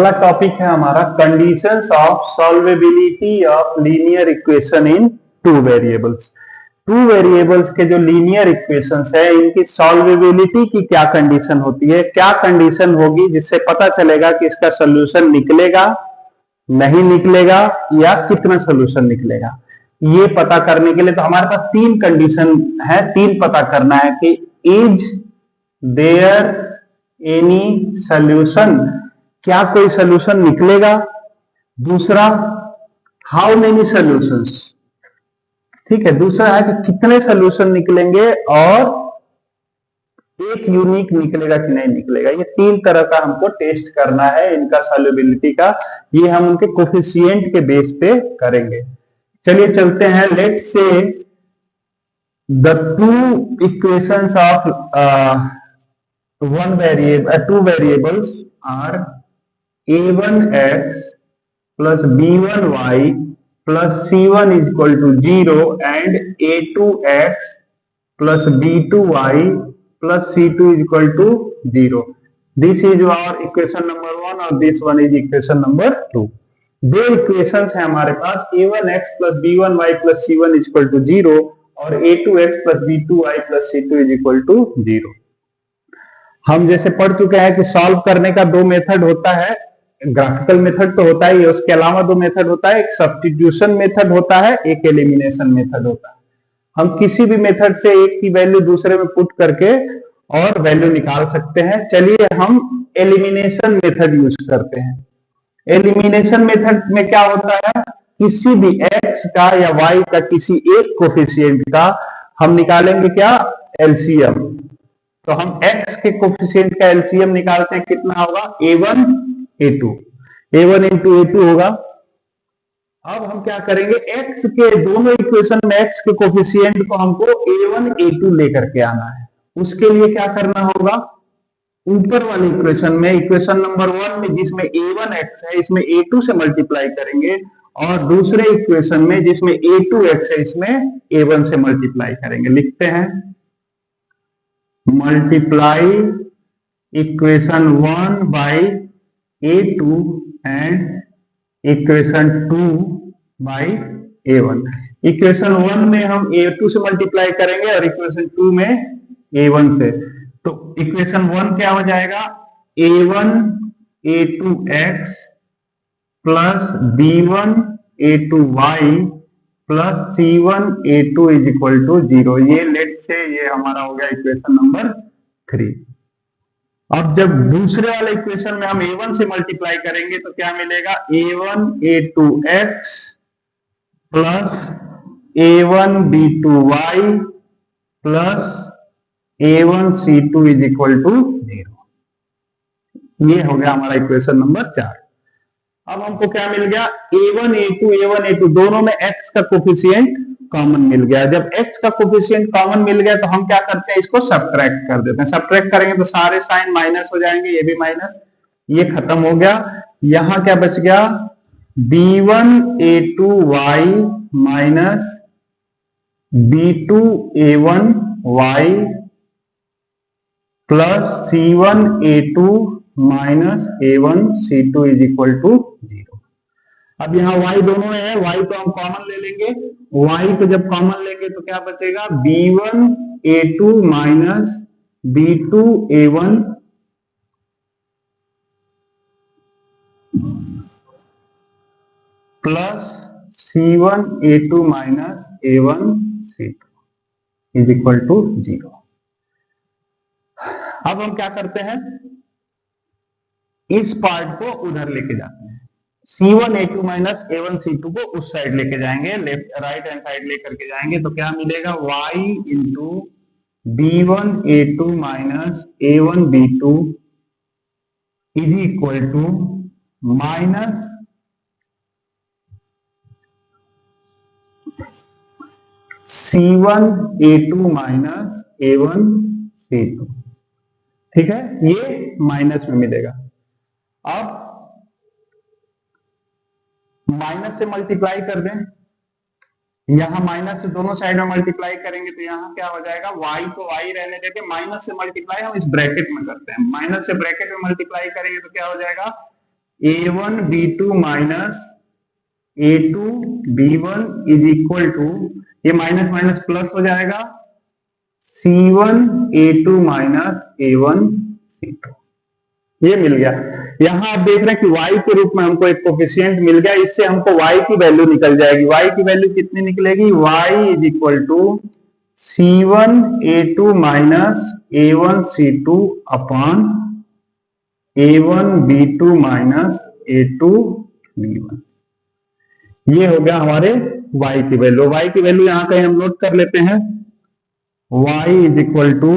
अगला टॉपिक है हमारा conditions of solvability of linear equation in two variables. Two variables के जो लीनियर इक्वेशंस है इनकी सॉल्वेबिलिटी की क्या कंडीशन होती है, क्या कंडीशन होगी जिससे पता चलेगा कि इसका सोल्यूशन निकलेगा, नहीं निकलेगा या कितना सोल्यूशन निकलेगा। ये पता करने के लिए तो हमारे पास तीन कंडीशन है, तीन पता करना है कि इज देयर एनी सोल्यूशन, क्या कोई सोल्यूशन निकलेगा। दूसरा हाउ मेनी सोल्यूशंस, ठीक है। दूसरा है कि कितने सोल्यूशन निकलेंगे और एक यूनिक निकलेगा कि नहीं निकलेगा। ये तीन तरह का हमको टेस्ट करना है इनका सॉल्युबिलिटी का। ये हम उनके कोफिशिएंट के बेस पे करेंगे। चलिए चलते हैं। Let's say the two equations of two variables are a1x plus b1y plus c1 is equal to 0 and a2x plus b2y plus c2 is equal to 0. This is our equation number 1 और this one is equation number 2. दो equations है हमारे पास, a1x plus b1y plus c1 is equal to 0 और a2x plus b2y plus c2 is equal to 0. हम जैसे पढ़ चुके हैं कि सॉल्व करने का दो मेथड होता है, ग्राफिकल मेथड तो होता ही है, उसके अलावा दो मेथड होता है, एक सब्स्टिट्यूशन मेथड होता है, एक एलिमिनेशन मेथड होता है। हम किसी भी मेथड से एक की वैल्यू दूसरे में पुट करके और वैल्यू निकाल सकते हैं। चलिए हम एलिमिनेशन मेथड यूज करते हैं। एलिमिनेशन मेथड में क्या होता है, किसी भी x का या y का किसी एक कोफिशिएंट का हम निकालेंगे क्या, एलसीएम। तो हम x के कोफिशिएंट का एलसीएम निकालते हैं, कितना होगा, a1 a2, a1 into a2 होगा। अब हम क्या करेंगे, x के दोनों इक्वेशन में x के कोफिशिएंट को हमको a1 a2 लेकर के आना है। उसके लिए क्या करना होगा, ऊपर वाले इक्वेशन में, इक्वेशन नंबर 1 में जिसमें a1x है इसमें a2 से मल्टीप्लाई करेंगे और दूसरे इक्वेशन में जिसमें a2x है इसमें a1 से मल्टीप्लाई करेंगे। लिखते हैं multiply equation 1 by a2 and equation 2 by a1। Equation 1 में हम a2 से मल्टीप्लाई करेंगे और इक्वेशन 2 में a1 से। तो इक्वेशन 1 क्या हो जाएगा, a1 a2x plus b1 a2y plus c1 a2 is equal to 0। ये लेट से ये हमारा हो गया इक्वेशन नंबर 3। अब जब दूसरे वाले इक्वेशन में हम a1 से मल्टीप्लाई करेंगे तो क्या मिलेगा, a1 a2x plus a1 b2y plus a1 c2 is equal to 0। ये हो गया हमारा इक्वेशन नंबर 4। अब हमको क्या मिल गया, a1 a2 दोनों में x का कोफिशिएंट कॉमन मिल गया। जब x का कोफिशिएंट कॉमन मिल गया तो हम क्या करते हैं, इसको सब्ट्रैक्ट कर देते हैं। सब्ट्रैक्ट करेंगे तो सारे साइन माइनस हो जाएंगे, ये भी माइनस, ये खत्म हो गया। यहां क्या बच गया, b1 a2y minus b2 a1y plus c1 a2 minus a1 c2 is equal to 0। अब यहाँ y दोनों में है, y तो हम कॉमन ले लेंगे। y को जब कॉमन लेंगे तो क्या बचेगा, b1 a2 minus b2 a1 plus c1 a2 minus a1 c2 is equal to 0। अब हम क्या करते हैं, इस पार्ट को उधर लेके जाते हैं, c1 a2 minus a1 c2 को उस साइड लेके जाएंगे, लेफ्ट राइट हैंड साइड लेकर के जाएंगे तो क्या मिलेगा, y into b1 a2 minus a1 b2 is equal to minus c1 a2 minus a1 c2। ठीक है, ये माइनस में मिलेगा। अब माइनस से मल्टीप्लाई कर दें, यहां माइनस से दोनों साइड में मल्टीप्लाई करेंगे तो यहां क्या हो जाएगा, y को y रहने देते, माइनस से मल्टीप्लाई हम इस ब्रैकेट में करते हैं, माइनस से ब्रैकेट में मल्टीप्लाई करेंगे तो क्या हो जाएगा, A1 B2 minus A2 B1 is equal to, ये माइनस माइनस प्लस हो जाएगा, C1 A2 minus A1 C2। ये मिल गया। यहां आप देख रहे हैं कि y के रूप में हमको एक कोफिशिएंट मिल गया, इससे हमको y की वैल्यू निकल जाएगी। y की वैल्यू कितनी निकलेगी? y is equal to C1 A2 minus A1 C2 upon A1 B2 minus A2 B1। ये हो गया हमारे y की वैल्यू। y की वैल्यू यहां कहीं हम नोट कर लेते हैं। y is equal to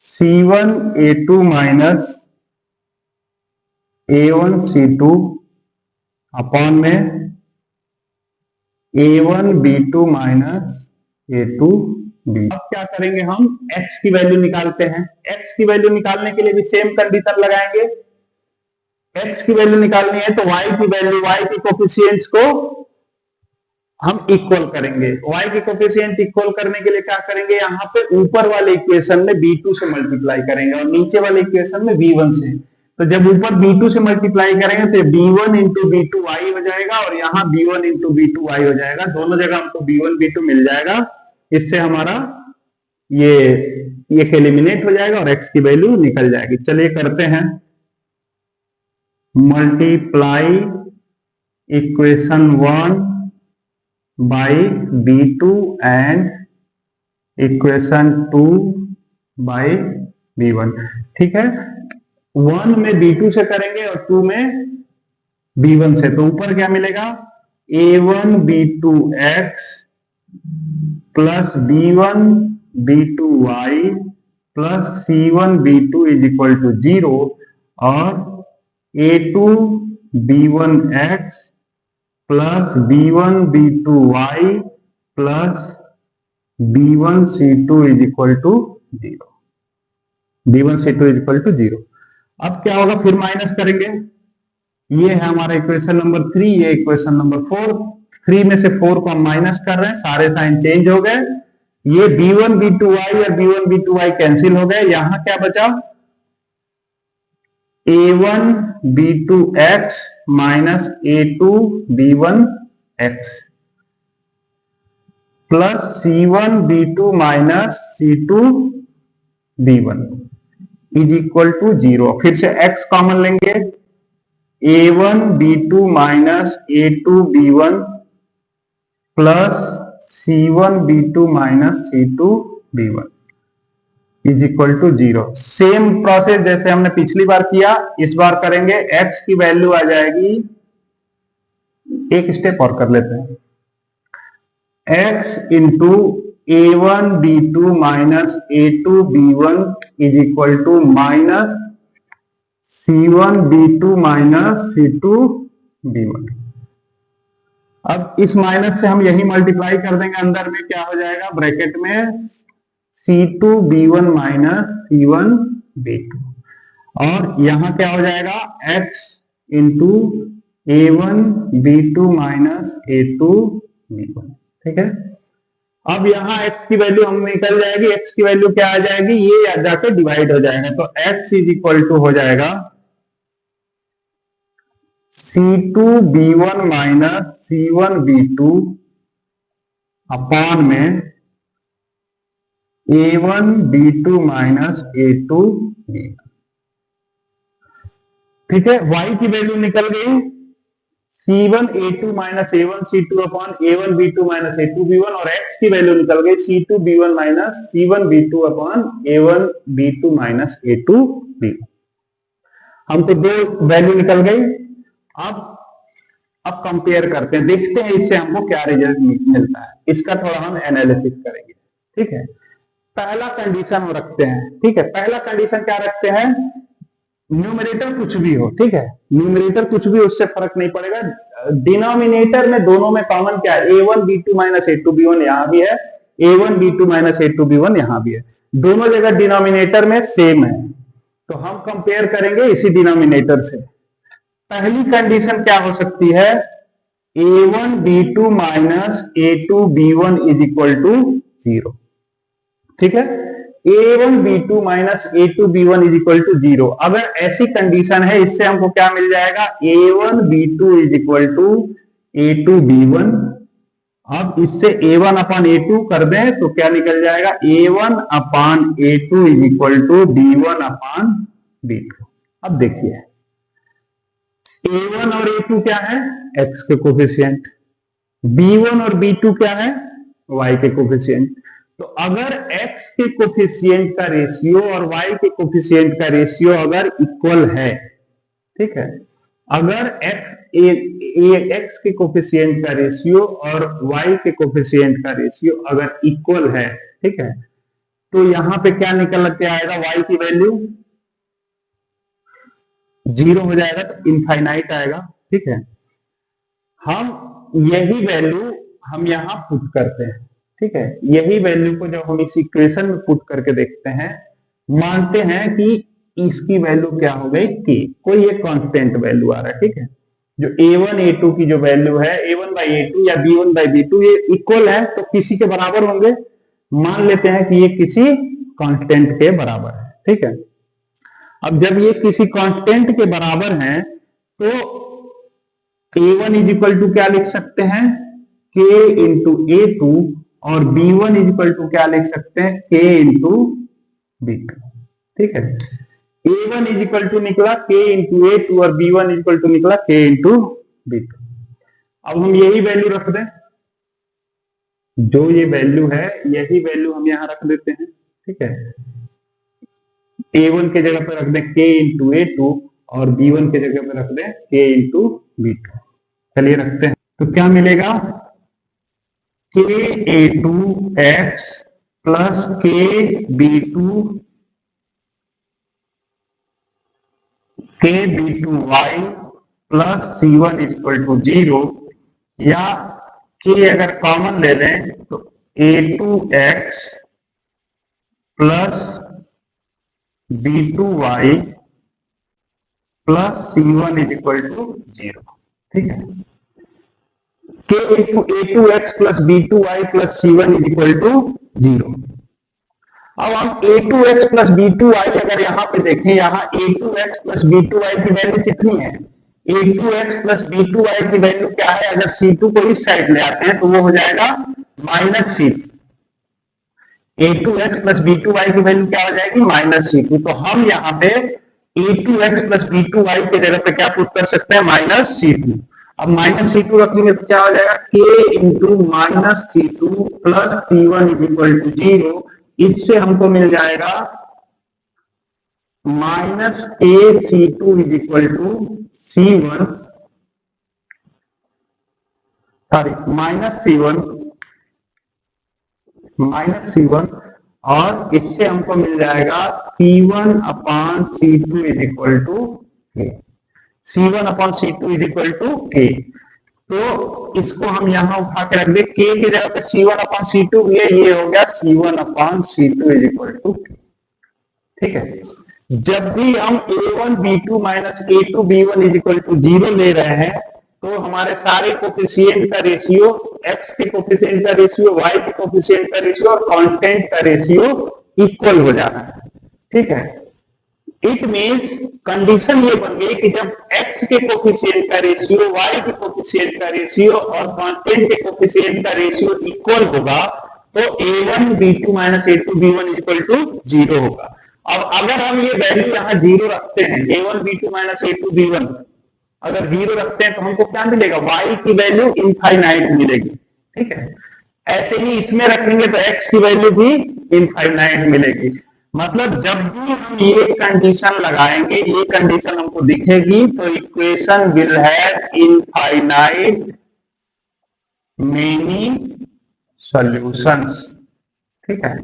C1 A2 minus A1 C2 upon में A1 B2 minus A2 B। अब क्या करेंगे, हम x की वैल्यू निकालते हैं। x की वैल्यू निकालने के लिए भी सेम कंडीशन लगाएंगे। x की वैल्यू निकालनी है तो y की वैल्यू, y की कोफिशिएंट्स को हम इक्वल करेंगे। y की कोफिशिएंट इक्वल करने के लिए क्या करेंगे, यहाँ पे ऊपर वाले इक्वेशन में B2 से मल्टीप्लाई करेंगे और नीचे वाले इक्वेशन में B1 से। तो जब ऊपर B2 से मल्टीप्लाई करेंगे तो B1 इंटू B2 y हो जाएगा और यहाँ B1 इंटू B2 y हो जाएगा। दोनों जगह हमको B1 B2 मिल जाएगा। इससे हमारा ये एक एलिमिनेट हो जाएगा और x की वैल्यू निकल जाएगी। चलिए करते हैं। Multiply equation 1 by B2 and equation 2 by B1। ठीक है, 1 में B2 से करेंगे और 2 में B1 से। तो ऊपर क्या मिलेगा, A1 B2x plus B1 B2y plus C1 B2 is equal to 0 और A2 B1x plus B1 B2y plus B1 C2 is equal to 0। B1 C2 is equal to 0। अब क्या होगा, फिर माइनस करेंगे। ये है हमारा इक्वेशन नंबर 3, ये इक्वेशन नंबर 4। 3 में से 4 को हम माइनस कर रहे हैं, सारे साइन चेंज हो गए। ये B1 B2y और B1 B2y कैंसिल हो गए। यहां क्या बचा, A1 B2x minus A2 B1x plus C1 B2 minus C2 B1 is equal to 0। फिर से x कॉमन लेंगे, A1 B2 minus A2 B1 plus C1 B2 minus C2 B1 is equal to 0। Same process जैसे हमने पिछली बार किया, इस बार करेंगे। x की वैल्यू आ जाएगी, एक स्टेप और कर लेते हैं, x into A1 B2 minus A2 B1 is equal to minus C1 B2 minus C2 B1। अब इस माइनस से हम यही मल्टीप्लाई कर देंगे, अंदर में क्या हो जाएगा, ब्रैकेट में C2 B1 minus C1 B2 और यहां क्या हो जाएगा, x into A1 B2 minus A2 B1। ठीक है, अब यहां x की वैल्यू हम निकल जाएगी। x की वैल्यू क्या आ जाएगी, ये जाके डिवाइड हो जाएगा। तो x इज इक्वल टू हो जाएगा C2 B1 minus C1 B2 upon में A1 B2 minus A2 B1। ठीक है, y की वैल्यू निकल गई C1 A2 minus A1 C2 upon A1 B2 minus A2 B1 और x की वैल्यू निकल गई C2 B1 minus C1 B2 upon A1 B2 minus A2 B1। हमको दो वैल्यू निकल गई। अब कंपेयर करते हैं, देखते हैं इससे हमको क्या रिजल्ट मिलता है। इसका थोड़ा हम एनालिसिस करेंगे। ठीक है, पहला कंडीशन रखते हैं। ठीक है, पहला कंडीशन क्या रखते हैं, न्यूमरेटर कुछ भी हो। ठीक है, न्यूमरेटर कुछ भी, उससे फर्क नहीं पड़ेगा। डिनोमिनेटर में दोनों में कॉमन क्या है, A1 B2 minus A2 B1 यहां भी है, A1 B2 minus A2 B1 यहां भी है। दोनों जगह डिनोमिनेटर में सेम है, तो हम कंपेयर करेंगे इसी डिनोमिनेटर से। पहली कंडीशन क्या हो सकती है, A1 B2 minus A2 B1 is equal to 0। ठीक है, a1b2 minus a2b1 is equal to 0। अगर ऐसी कंडीशन है, इससे हमको क्या मिल जाएगा, a1b2 is equal to a2b1। अब इससे a1 अपान a2 कर दें तो क्या निकल जाएगा, a1 upon a2 is equal to b1 upon b2। अब देखिए a1 और a2 क्या है, x के कोफिशिएंट, b1 और b2 क्या है, y के कोफिशिएंट। तो अगर x के कोफिशिएंट का रेशियो और y के कोफिशिएंट का रेशियो अगर इक्वल है, ठीक है, अगर x के कोफिशिएंट का रेशियो और y के कोफिशिएंट का रेशियो अगर इक्वल है, ठीक है, तो यहां पे क्या निकल के आएगा, y की वैल्यू 0 हो जाएगा, तो इनफाइनाइट आएगा। ठीक है, हम यही वैल्यू हम यहां पुट करते हैं। ठीक है, यही वैल्यू को जब हम इस इक्वेशन में पुट करके देखते हैं, मानते हैं कि इसकी वैल्यू क्या हो गई, k, कोई एक कांस्टेंट वैल्यू आ रहा है। ठीक है, जो a1 a2 की जो वैल्यू है, a1 by a2 या b1 by b2, ये इक्वल है तो किसी के बराबर होंगे। मान लेते हैं कि ये किसी कांस्टेंट के बराबर है। ठीक है, अब जब ये किसी कांस्टेंट के बराबर हैं तो a1 इज इक्वल टू क्या लिख सकते हैं, k इंटू a2, और b1 इज इक्वल टू क्या लिख सकते हैं, k इंटू b2। ठीक है, a1 इज इक्वल टू निकला k इंटू a2 और b1 इज इक्वल टू निकला k इंटू b2। अब हम यही वैल्यू रख दें, जो ये वैल्यू है यही वैल्यू हम यहां रख देते हैं। ठीक है, a1 के जगह पे रख दें k इंटू a2 और b1 के जगह पे रख दें k इंटू b2। चलिए रखते हैं, तो क्या मिलेगा, k a2 x plus k b2 y plus c1 is equal to 0, या k अगर कॉमन ले लें तो a2x plus b2y plus c1 is equal to 0। ठीक है, k into a2x plus b2y plus c1 is equal to 0। अब हम a2x plus b2y अगर यहां पे देखें, यहां a2x प्लस b2y की वैल्यू कितनी है, a2x प्लस b2y की वैल्यू क्या है, अगर c2 को इस साइड ले आते हैं तो वो हो जाएगा minus c2। a2x plus b2y की वैल्यू क्या हो जाएगी, माइनस c2। तो हम यहाँ पे a2x प्लस b2y के जगह पे क्या पुट कर सकते हैं, माइनस c2। अब माइनस c2 रखेंगे तो क्या हो जाएगा, k into minus c2 plus c1 is equal to 0। इससे हमको मिल जाएगा minus k c2 is equal to c1, sorry minus c1, और इससे हमको मिल जाएगा c1 upon c2 is equal to k, c1 upon c2 is equal to k। तो इसको हम यहां उठा के रख दे, k की जगह पे c1 अपान c2 ये हो गया c1 upon c2 is equal to k। ठीक है, जब भी हम a1 b2 minus a2 b1 is equal to 0 ले रहे हैं तो हमारे सारे कोफिशिएंट का रेशियो, x के कोफिशिएंट का रेशियो, y के कोफिशिएंट का रेशियो और कांस्टेंट का रेशियो इक्वल हो जाना है। ठीक है, इट मीन्स कंडीशन ये बन गई कि जब x के कोफिशिएंट का रेशियो, y के कोफिशिएंट का रेशियो और कांस्टेंट के कोफिशिएंट का रेशियो इक्वल होगा तो a1 b2 minus a2 b1 is equal to 0 होगा। अब अगर हम ये वैल्यू यहाँ 0 रखते हैं, a1 b2 minus a2 b1 अगर 0 रखते हैं तो हमको क्या मिलेगा, y की वैल्यू इनफाइनाइट मिलेगी। ठीक है, ऐसे ही इसमें रखेंगे तो x की वैल्यू भी इनफाइनाइट मिलेगी। मतलब जब भी हम ये कंडीशन लगाएंगे, ये कंडीशन हमको दिखेगी तो equation will have infinite many solutions. ठीक है,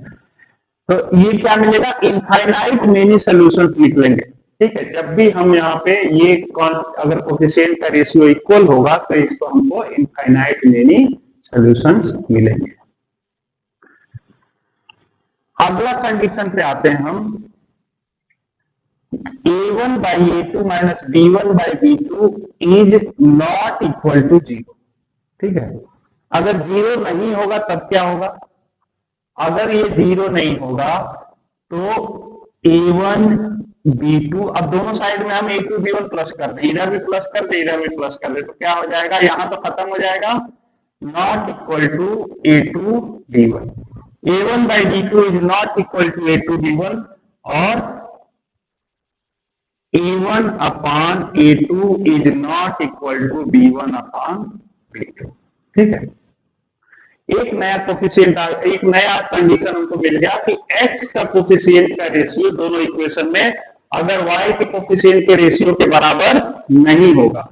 तो ये क्या मिलेगा, इनफाइनाइट मेनी सॉल्यूशंस लिख लेंगे। ठीक है, जब भी हम यहाँ पे ये अगर कोफिशिएंट का रेशियो इक्वल होगा तो इसको हमको इनफाइनाइट मेनी सॉल्यूशंस मिलेंगे। अगला कंडीशन पे आते हैं हम, a1 by a2 minus b1 by b2 is not equal to 0। ठीक है, अगर 0 नहीं होगा तब क्या होगा, अगर ये 0 नहीं होगा तो A1 B2, अब दोनों साइड में हम A2 B1 प्लस कर दें, इधर भी प्लस कर दे इधर भी प्लस कर दे, तो क्या हो जाएगा, यहां तो खत्म हो जाएगा, not equal to A2 B1, A1 by B2 is not equal to A2 B1, और A1 upon A2 is not equal to B1 upon B2। ठीक है, एक नया कोफिशिएंट, एक नया कंडीशन हमको मिल गया कि x का कोफिशिएंट का रेशियो दोनों इक्वेशन में अगर y के कोफिशिएंट के रेशियो के बराबर नहीं होगा।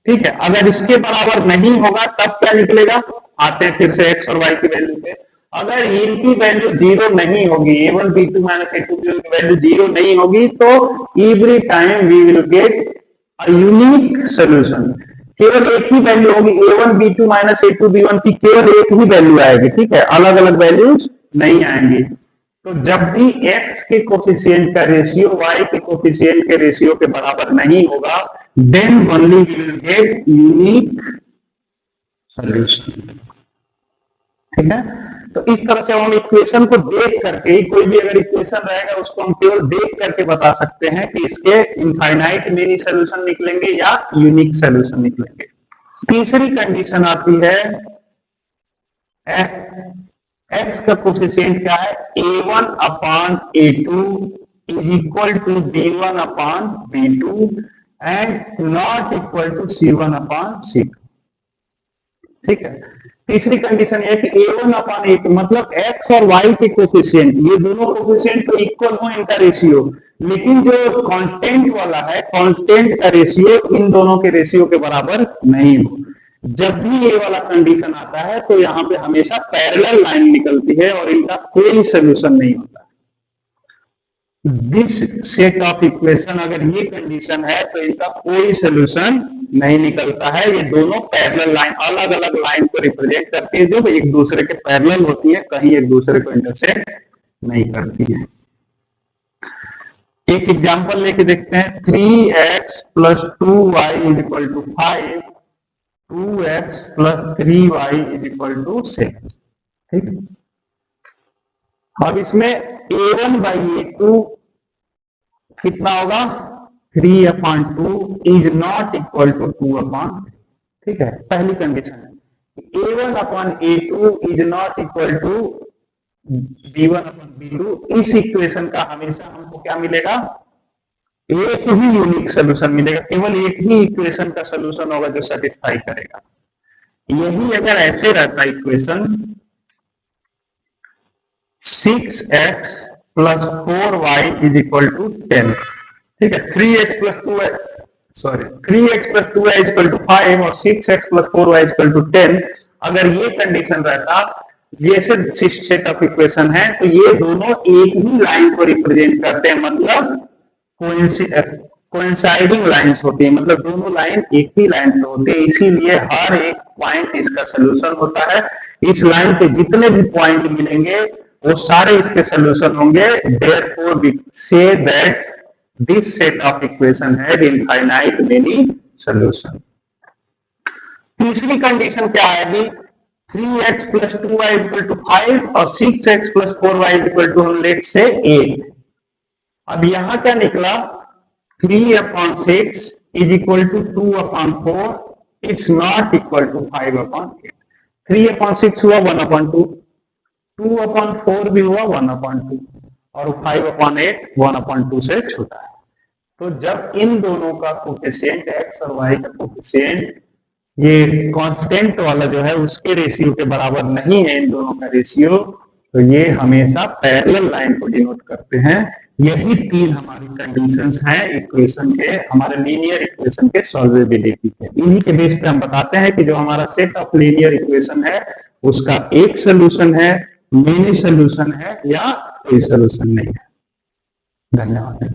ठीक है, अगर इसके बराबर नहीं होगा तब क्या निकलेगा, आते हैं फिर से x और y की वैल्यू पे, अगर इनकी वैल्यू जीरो नहीं होगी, A1 B2 minus A2 B1 की वैल्यू जीरो नहीं होगी, तो every time we will get a unique solution, केवल एक ही वैल्यू होगी, A1 B2 minus A2 B1 की केवल एक ही वैल्यू आएगी। ठीक है, अलग अलग वैल्यूज नहीं आएंगी। तो जब भी x के कोफिशिएंट का रेशियो y के कोफिशिएंट के रेशियो के बराबर नहीं होगा, then only we will get unique solution. ठीक है, तो इस तरह से हम इक्वेशन को देख करके, कोई भी अगर इक्वेशन रहेगा उसको हम केवल देख करके बता सकते हैं कि इसके इनफाइनाइट मेनी सॉल्यूशन निकलेंगे या यूनिक सॉल्यूशन निकलेंगे। तीसरी कंडीशन आती है, x का कोफिशिएंट क्या है, A1 upon A2 is equal to B1 upon B2 and not equal to C1 upon C2। ठीक है, तीसरी कंडीशन ये कि A1 अपॉन A2 मतलब x और y के कोफिशिएंट, ये दोनों कोफिशिएंट तो इक्वल हो इनका रेशियो, लेकिन जो कांस्टेंट वाला है, कांस्टेंट का रेशियो इन दोनों के रेशियो के बराबर नहीं हो। जब भी ये वाला कंडीशन आता है तो यहाँ पे हमेशा पैरेलल लाइन निकलती है और इनका कोई सोल्यूशन नहीं होता। दिस सेट ऑफ इक्वेशन, अगर ये कंडीशन है तो इनका कोई सोल्यूशन नहीं निकलता है। ये दोनों पैरेलल लाइन, अलग अलग लाइन को रिप्रेजेंट करती है जो एक दूसरे के पैरेलल होती है, कहीं एक दूसरे को इंटरसेक्ट नहीं करती है। एक एग्जांपल लेके देखते हैं, 3x plus 2y is equal to 5, 2x plus 3y is equal to 6। ठीक, अब इसमें A1 बाई A2 कितना होगा, 3 upon 2 is not equal to 2 upon. ठीक है, पहली कंडीशन है A1 upon A2 is not equal to B1 upon B2। इस इक्वेशन का हमेशा हमको क्या मिलेगा, एक ही यूनिक सोल्यूशन मिलेगा, केवल एक ही इक्वेशन का सोल्यूशन होगा जो सेटिस्फाई करेगा। यही अगर ऐसे रहता equation 6x plus 4y is equal to 10। ठीक है, 3x plus 2y, sorry 3x plus 2y is equal to 5 और 6x plus 4y is equal to 10, अगर ये कंडीशन रहता, जैसे सेट ऑफ इक्वेशन है, तो ये दोनों एक ही लाइन को रिप्रेजेंट करते हैं, मतलब कोइंसाइडिंग लाइंस होती है, मतलब दोनों लाइन एक ही लाइन पे होती है, इसीलिए हर एक पॉइंट इसका सोल्यूशन होता है। इस लाइन पे जितने भी पॉइंट मिलेंगे वो सारे इसके सोल्यूशन होंगे। Therefore we say that this set of equation has infinite many solution. तीसरी कंडीशन क्या आएगी, 3x plus 2y equal to 5 और 6x plus 4y equal to late से 8। अब यहां क्या निकला, 3 upon 6 is equal to 2 upon 4, it's not equal to 5 upon 8। 3 upon 6 हुआ 1 अपॉन 2, 2 अपॉन 4 भी हुआ 1 अपॉन 2, और 5 अपॉन 8 1 अपॉन 2 से छोटा है। तो जब इन दोनों का कोफिशिएंट x और y का कोफिशिएंट ये कांस्टेंट वाला जो है उसके रेशियो के बराबर नहीं है इन दोनों का रेशियो, तो ये हमेशा पैरेलल लाइन को डिनोट करते हैं। यही तीन हमारी कंडीशंस हैं इक्वेशन के, हमारे लीनियर इक्वेशन के सॉल्वेबिलिटी के। इन्हीं के बेस पे हम बताते हैं कि जो हमारा सेट ऑफ लीनियर इक्वेशन है उसका एक सोल्यूशन है, मेनी सोल्यूशन है या कोई सोल्यूशन नहीं है। धन्यवाद।